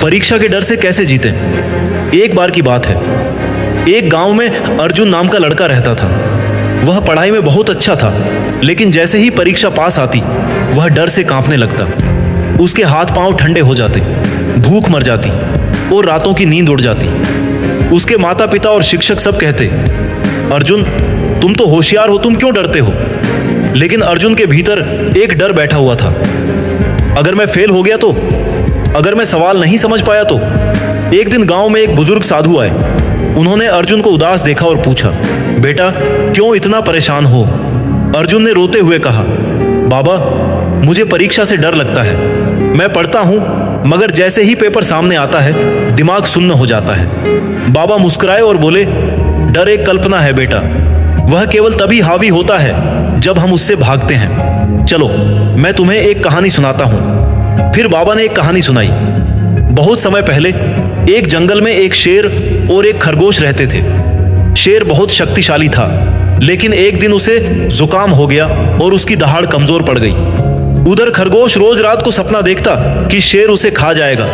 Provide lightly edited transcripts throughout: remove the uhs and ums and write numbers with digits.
परीक्षा के डर से कैसे जीतें। एक बार की बात है, एक गांव में अर्जुन नाम का लड़का रहता था। वह पढ़ाई में बहुत अच्छा था, लेकिन जैसे ही परीक्षा पास आती वह डर से कांपने लगता। उसके हाथ पांव ठंडे हो जाते, भूख मर जाती और रातों की नींद उड़ जाती। उसके माता पिता और शिक्षक सब कहते, अर्जुन तुम तो होशियार हो, तुम क्यों डरते हो। लेकिन अर्जुन के भीतर एक डर बैठा हुआ था। अगर मैं फेल हो गया तो, अगर मैं सवाल नहीं समझ पाया तो। एक दिन गांव में एक बुजुर्ग साधु आए। उन्होंने अर्जुन को उदास देखा और पूछा, बेटा क्यों इतना परेशान हो। अर्जुन ने रोते हुए कहा, बाबा मुझे परीक्षा से डर लगता है। मैं पढ़ता हूं, मगर जैसे ही पेपर सामने आता है दिमाग सुन्न हो जाता है। बाबा मुस्कुराए और बोले, डर एक कल्पना है बेटा, वह केवल तभी हावी होता है जब हम उससे भागते हैं। चलो मैं तुम्हें एक कहानी सुनाता हूं। फिर बाबा ने एक कहानी सुनाई। बहुत समय पहले एक जंगल में एक शेर और एक खरगोश रहते थे। शेर बहुत शक्तिशाली था, लेकिन एक दिन उसे जुकाम हो गया और उसकी दहाड़ कमजोर पड़ गई। उधर खरगोश रोज रात को सपना देखता कि शेर उसे खा जाएगा।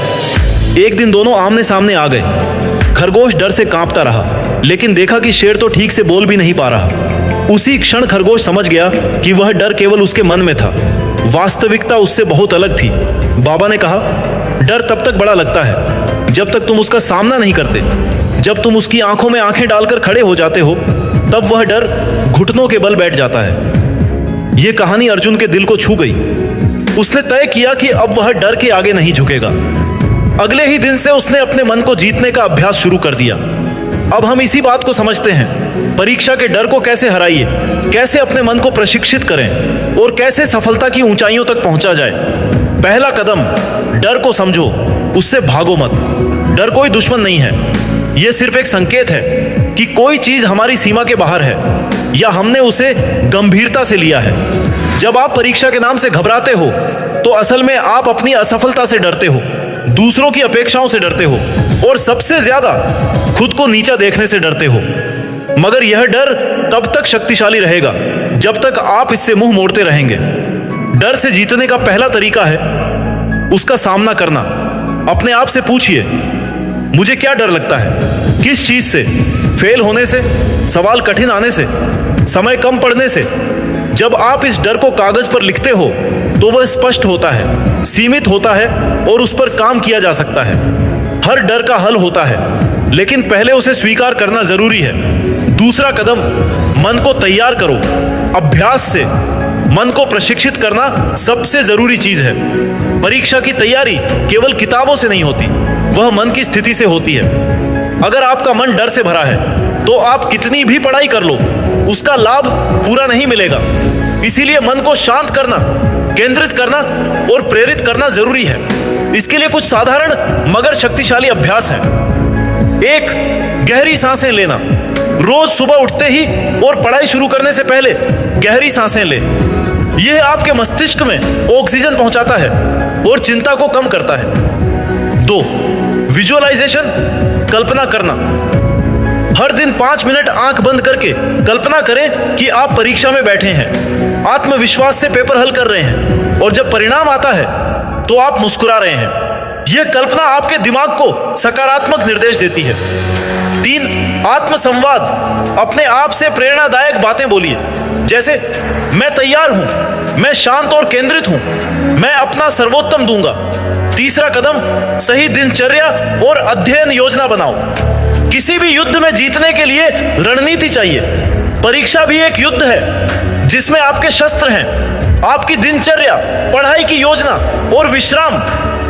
एक दिन दोनों आमने सामने आ गए। खरगोश डर से कांपता रहा, लेकिन देखा कि शेर तो ठीक से बोल भी नहीं पा रहा। उसी क्षण खरगोश समझ गया कि वह डर केवल उसके मन में था, वास्तविकता उससे बहुत अलग थी। बाबा ने कहा, डर तब तक बड़ा लगता है जब तक तुम उसका सामना नहीं करते। जब तुम उसकी आंखों में आंखें डालकर खड़े हो जाते हो, तब वह डर घुटनों के बल बैठ जाता है। यह कहानी अर्जुन के दिल को छू गई। उसने तय किया कि अब वह डर के आगे नहीं झुकेगा। अगले ही दिन से उसने अपने मन को जीतने का अभ्यास शुरू कर दिया। अब हम इसी बात को समझते हैं, परीक्षा के डर को कैसे हराइए, कैसे अपने मन को प्रशिक्षित करें और कैसे सफलता की ऊंचाइयों तक पहुंचा जाए। पहला कदम, डर को समझो, उससे भागो मत। डर कोई दुश्मन नहीं है, यह सिर्फ एक संकेत है कि कोई चीज हमारी सीमा के बाहर है या हमने उसे गंभीरता से लिया है। जब आप परीक्षा के नाम से घबराते हो तो असल में आप अपनी असफलता से डरते हो, दूसरों की अपेक्षाओं से डरते हो और सबसे ज्यादा खुद को नीचा देखने से डरते हो। मगर यह डर तब तक शक्तिशाली रहेगा जब तक आप इससे मुंह मोड़ते रहेंगे। डर से जीतने का पहला तरीका है उसका सामना करना। अपने आप से पूछिए, मुझे क्या डर लगता है, किस चीज से। फेल होने से, सवाल कठिन आने से, समय कम पढ़ने से। जब आप इस डर को कागज पर लिखते हो तो वह स्पष्ट होता है, सीमित होता है और उस पर काम किया जा सकता है। हर डर का हल होता है, लेकिन पहले उसे स्वीकार करना जरूरी है। दूसरा कदम, मन को तैयार करो। अभ्यास से मन को प्रशिक्षित करना सबसे जरूरी चीज है। परीक्षा की तैयारी केवल किताबों से नहीं होती, वह मन की स्थिति से होती है। अगर आपका मन डर से भरा है तो आप कितनी भी पढ़ाई कर लो, उसका लाभ पूरा नहीं मिलेगा। इसीलिए मन को शांत करना, केंद्रित करना और प्रेरित करना जरूरी है। इसके लिए कुछ साधारण मगर शक्तिशाली अभ्यास हैं। एक, गहरी सांसें लेना। रोज सुबह उठते ही और पढ़ाई शुरू करने से पहले गहरी सांसें लें। यह आपके मस्तिष्क में ऑक्सीजन पहुंचाता है और चिंता को कम करता है। 2, विजुअलाइजेशन, कल्पना करना। हर दिन 5 मिनट आंख बंद करके कल्पना करें कि आप परीक्षा में बैठे हैं, आत्मविश्वास से पेपर हल कर रहे हैं और जब परिणाम आता है तो आप मुस्कुरा रहे हैं। यह कल्पना आपके दिमाग को सकारात्मक निर्देश देती है। 3, आत्मसंवाद। अपने आप से प्रेरणादायक बातें बोलिए, जैसे मैं तैयार हूं, मैं शांत और केंद्रित हूं, मैं अपना सर्वोत्तम दूंगा। तीसरा कदम, सही दिनचर्या और अध्ययन योजना बनाओ। किसी भी युद्ध में जीतने के लिए रणनीति चाहिए। परीक्षा भी एक युद्ध है जिसमें आपके शस्त्र हैं, आपकी दिनचर्या, पढ़ाई की योजना और विश्राम।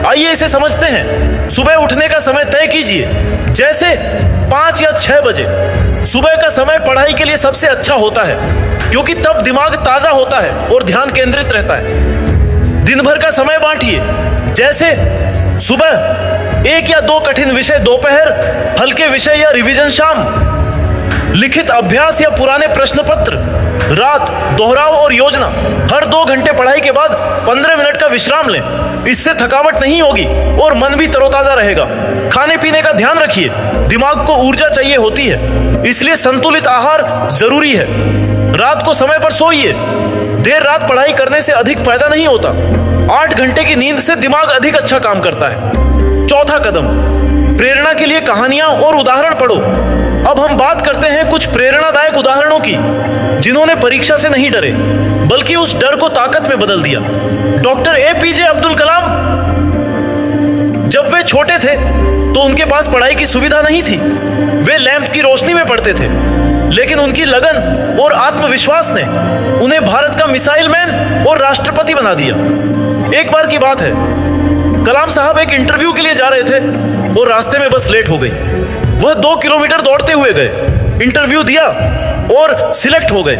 आइए इसे समझते हैं। सुबह उठने का समय तय कीजिए, जैसे 5 या 6 बजे। सुबह का समय पढ़ाई के लिए सबसे अच्छा होता है, क्योंकि तब दिमाग ताजा होता है और ध्यान केंद्रित रहता है। दिन भर का समय बांटिए, जैसे सुबह 1 या 2 कठिन विषय दोपहर, हल्के विषय या रिवीजन शाम, लिखित अभ्यास या पुराने प्रश्न पत्र रात, दोहराव और योजना। हर 2 घंटे पढ़ाई के बाद 15 मिनट का विश्राम लें। इससे थकावट नहीं होगी और मन भी तरोताजा रहेगा। खाने पीने का ध्यान रखिए, दिमाग को ऊर्जा चाहिए होती है, इसलिए संतुलित आहार जरूरी है। रात को समय पर सोइए, देर रात पढ़ाई करने से अधिक फायदा नहीं होता। 8 घंटे की नींद से दिमाग अधिक अच्छा काम करता है। चौथा कदम, प्रेरणा के लिए कहानियां और उदाहरण पढ़ो। अब हम बात करते हैं कुछ प्रेरणादायक उदाहरणों की, जिन्होंने परीक्षा से नहीं डरे बल्कि उस डर को ताकत में बदल दिया। डॉक्टर एपीजे अब्दुल कलाम, जब वे छोटे थे तो उनके पास पढ़ाई की सुविधा नहीं थी। वे लैंप की रोशनी में पढ़ते थे, लेकिन उनकी लगन और आत्मविश्वास ने उन्हें भारत का मिसाइल मैन और राष्ट्रपति बना दिया। एक बार की बात है, कलाम साहब एक इंटरव्यू के लिए जा रहे थे और रास्ते में बस लेट हो गई। वह 2 किलोमीटर दौड़ते हुए गए, इंटरव्यू दिया और सिलेक्ट हो गए।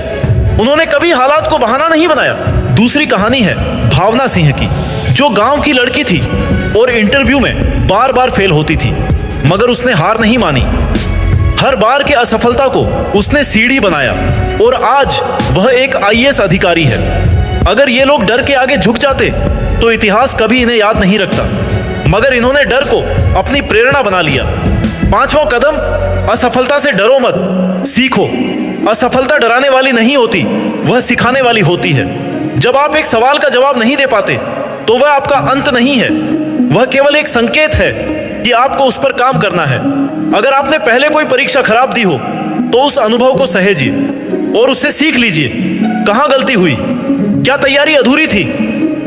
उन्होंने कभी हालात को बहाना नहीं बनाया। दूसरी कहानी है भावना सिंह की, जो गांव की लड़की थी और इंटरव्यू में बार बार फेल होती थी, मगर उसने हार नहीं मानी। हर बार की असफलता को उसने सीढ़ी बनाया और आज वह एक आईएएस अधिकारी है। अगर ये लोग डर के आगे झुक जाते तो इतिहास कभी इन्हें याद नहीं रखता, मगर इन्होंने डर को अपनी प्रेरणा बना लिया। 5वां कदम, असफलता से डरो मत, सीखो। असफलता डराने वाली नहीं होती, वह सिखाने वाली होती है। जब आप एक सवाल का जवाब नहीं दे पाते तो वह आपका अंत नहीं है, वह केवल एक संकेत है कि आपको उस पर काम करना है। अगर आपने पहले कोई परीक्षा खराब दी हो तो उस अनुभव को सहेजिए और उससे सीख लीजिए। कहाँ गलती हुई, क्या तैयारी अधूरी थी,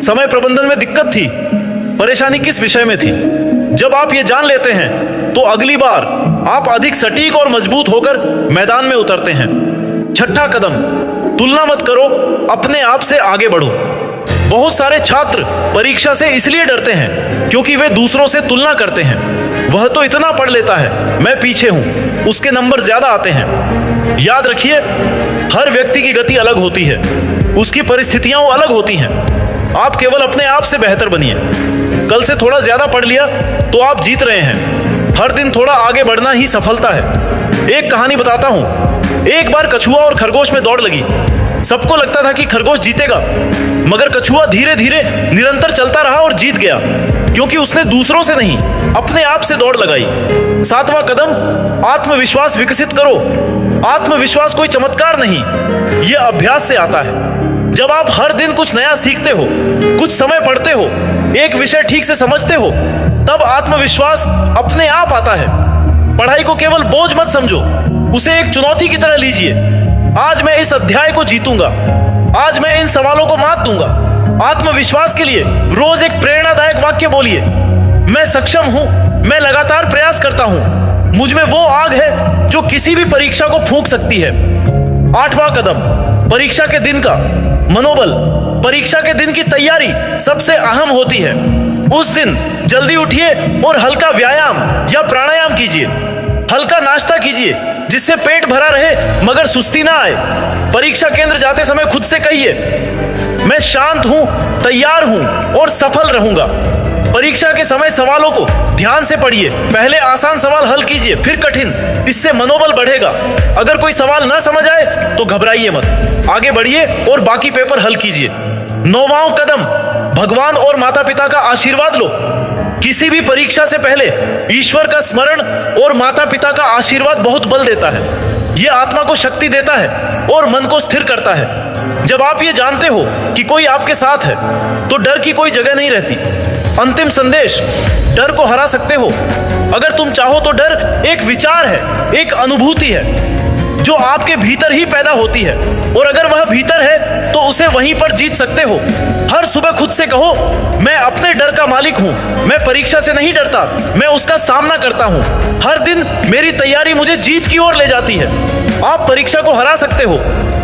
समय प्रबंधन में दिक्कत थी, परेशानी किस विषय में थी। जब आप ये जान लेते हैं तो अगली बार आप अधिक सटीक और मजबूत होकर मैदान में उतरते हैं। 6ठा कदम, तुलना मत करो, अपने आप से आगे बढ़ो। बहुत सारे छात्र परीक्षा से इसलिए डरते हैं क्योंकि वे दूसरों से तुलना करते हैं। वह तो इतना पढ़ लेता है, मैं पीछे हूं, उसके नंबर ज्यादा आते हैं। याद रखिए, हर व्यक्ति की गति अलग होती है, उसकी परिस्थितियां अलग होती हैं। आप केवल अपने आप से बेहतर बनिए। कल से थोड़ा ज्यादा पढ़ लिया तो आप जीत रहे हैं। हर दिन थोड़ा आगे बढ़ना ही सफलता है। एक कहानी बताता हूं। एक बार कछुआ और खरगोश में दौड़ लगी। सबको लगता था कि खरगोश जीतेगा, मगर कछुआ धीरे धीरे निरंतर चलता रहा और जीत गया, क्योंकि उसने दूसरों से नहीं, अपने आप से दौड़ लगाई। 7वां कदम, आत्मविश्वास विकसित करो। आत्मविश्वास कोई चमत्कार नहीं, यह अभ्यास से आता है। जब आप हर दिन कुछ नया सीखते हो, कुछ समय पढ़ते हो, एक विषय ठीक से समझते हो, तब आत्मविश्वास अपने आप आता है। पढ़ाई को केवल बोझ मत समझो, उसे एक चुनौती की तरह लीजिए। आज मैं इस अध्याय को जीतूंगा, आज मैं इन सवालों को मात दूंगा। आत्मविश्वास के लिए रोज एक प्रेरणादायक वाक्य बोलिए। मैं सक्षम हूं, मैं लगातार प्रयास करता हूं, मुझ में वो आग है जो किसी भी परीक्षा को फूंक सकती है। 8वां कदम, परीक्षा के दिन का मनोबल। परीक्षा के दिन की तैयारी सबसे अहम होती है। उस दिन जल्दी उठिए और हल्का व्यायाम या प्राणायाम कीजिए। हल्का नाश्ता कीजिए जिससे पेट भरा रहे मगर सुस्ती ना आए। परीक्षा केंद्र जाते समय खुद से कहिए, मैं शांत हूं, तैयार हूं और सफल रहूंगा। परीक्षा के समय सवालों को ध्यान से पढ़िए। पहले आसान सवाल हल कीजिए, फिर कठिन। इससे मनोबल बढ़ेगा। अगर कोई सवाल ना समझ आए तो घबराइए मत, आगे बढ़िए और बाकी पेपर हल कीजिए। 9वां कदम, भगवान और माता पिता का आशीर्वाद लो। किसी भी परीक्षा से पहले ईश्वर का स्मरण और माता पिता का आशीर्वाद बहुत बल देता है। यह आत्मा को शक्ति देता है और मन को स्थिर करता है। जब आप ये जानते हो कि कोई आपके साथ है तो डर की कोई जगह नहीं रहती। अंतिम संदेश, डर को हरा सकते हो। अगर तुम चाहो तो डर एक विचार है, एक अनुभूति है जो आपके भीतर ही पैदा होती है, और अगर वह भीतर है तो उसे वहीं पर जीत सकते हो। हर सुबह खुद से कहो, मैं अपने डर का मालिक हूं, मैं परीक्षा से नहीं डरता, मैं उसका सामना करता हूं। हर दिन मेरी तैयारी मुझे जीत की ओर ले जाती है। आप परीक्षा को हरा सकते हो।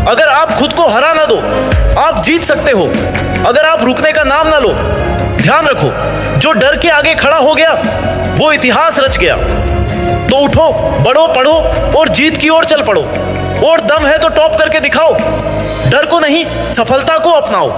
अगर आप खुद को हरा ना दो, आप जीत सकते हो। अगर आप रुकने का नाम ना लो, ध्यान रखो, जो डर के आगे खड़ा हो गया वो इतिहास रच गया। तो उठो, बढ़ो, पढ़ो और जीत की ओर चल पड़ो। और दम है तो टॉप करके दिखाओ। डर को नहीं, सफलता को अपनाओ।